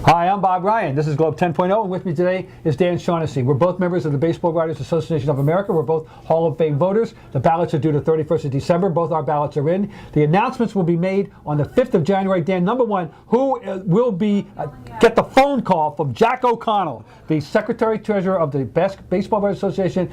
Hi, I'm Bob Ryan. This is Globe 10.0, and with me today is Dan Shaughnessy. We're both members of the Baseball Writers Association of America. We're both Hall of Fame voters. The ballots are due the 31st of December. Both our ballots are in. The announcements will be made on the 5th of January. Dan, number one, who will get the phone call from Jack O'Connell, the Secretary-Treasurer of the Baseball Writers Association.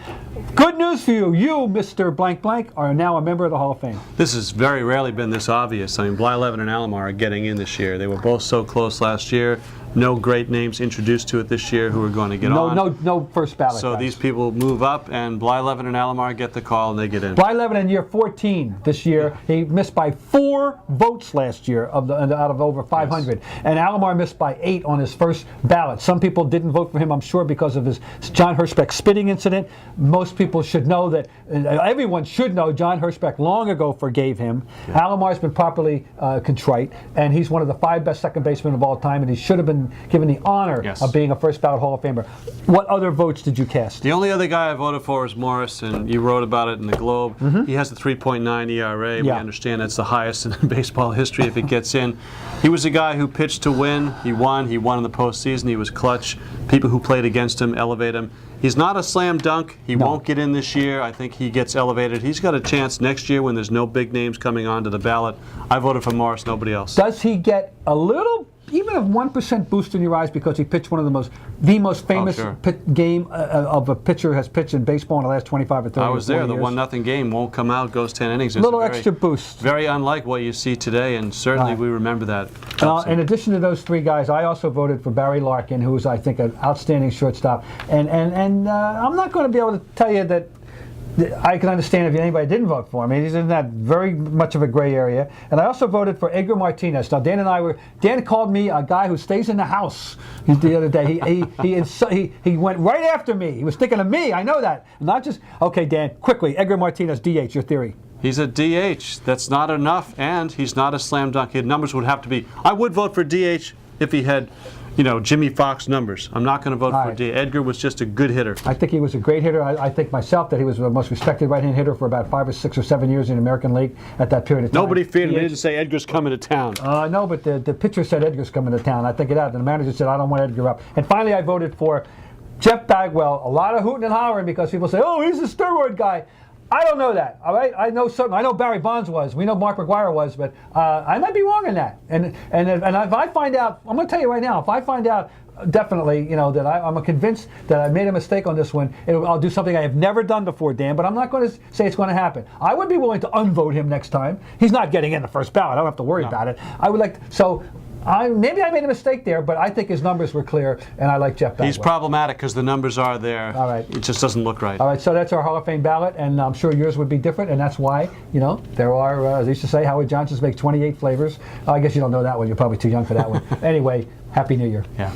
Good news for you. You, Mr. Blank Blank, are now a member of the Hall of Fame. This has very rarely been this obvious. I mean, Blyleven and Alomar are getting in this year. They were both so close last year. No great names introduced to it this year who are going to get on. No first ballot. So guys. These people move up, and Blyleven and Alomar get the call, and they get in. Blyleven in year 14 this year. He missed by 4 votes last year out of over 500. Yes. And Alomar missed by 8 on his first ballot. Some people didn't vote for him, I'm sure, because of his John Hirschbeck spitting incident. Most people should know that, everyone should know John Hirschbeck long ago forgave him. Yeah. Alomar's been properly contrite, and he's one of the 5 best second basemen of all time, and he should have been given the honor of being a first ballot Hall of Famer. What other votes did you cast? The only other guy I voted for was Morris, and you wrote about it in the Globe. Mm-hmm. He has a 3.9 ERA. We understand that's the highest in baseball history if it gets in. He was a guy who pitched to win. He won in the postseason. He was clutch. People who played against him elevate him. He's not a slam dunk. He won't get in this year. I think he gets elevated. He's got a chance next year when there's no big names coming onto the ballot. I voted for Morris, nobody else. Does he get a little, even a 1% boost in your eyes because he pitched one of the most famous game of a pitcher has pitched in baseball in the last 25 or 30 years? I was there. The 1-0 game won't come out, goes 10 innings. A little extra boost. Very unlike what you see today, and certainly we remember that. In addition to those 3 guys, I also voted for Barry Larkin, who was, I think, an outstanding shortstop. And I'm not going to be able to tell you that I can understand if anybody didn't vote for him. He's in that very much of a gray area. And I also voted for Edgar Martinez. Now, Dan called me a guy who stays in the house the other day. He went right after me. He was thinking of me. I know that. Not just, okay, Dan, quickly, Edgar Martinez, DH, your theory. He's a DH. That's not enough, and he's not a slam dunk. His numbers would have to be. I would vote for DH if he had, Jimmy Fox numbers. I'm not going to vote for D. Edgar was just a good hitter. I think he was a great hitter. I think myself that he was the most respected right-hand hitter for about 5 or 6 or 7 years in the American League at that period of time. Nobody feared him. He didn't say Edgar's coming to town. No, but the pitcher said Edgar's coming to town. I think it out. And the manager said, I don't want Edgar up. And finally, I voted for Jeff Bagwell. A lot of hooting and hollering because people say, oh, he's a steroid guy. I don't know that, all right? I know Barry Bonds was. We know Mark McGwire was, but I might be wrong in that. And if I find out, I'm going to tell you right now, if I find out definitely, that I'm convinced that I made a mistake on this one, I'll do something I have never done before, Dan, but I'm not going to say it's going to happen. I would be willing to unvote him next time. He's not getting in the first ballot. I don't have to worry about it. I would like maybe I made a mistake there, but I think his numbers were clear, and I like Jeff Bagwell. He's problematic because the numbers are there. All right. It just doesn't look right. All right, so that's our Hall of Fame ballot, and I'm sure yours would be different, and that's why, there are, as I used to say, Howard Johnson's make 28 flavors. I guess you don't know that one. You're probably too young for that one. Anyway, Happy New Year. Yeah.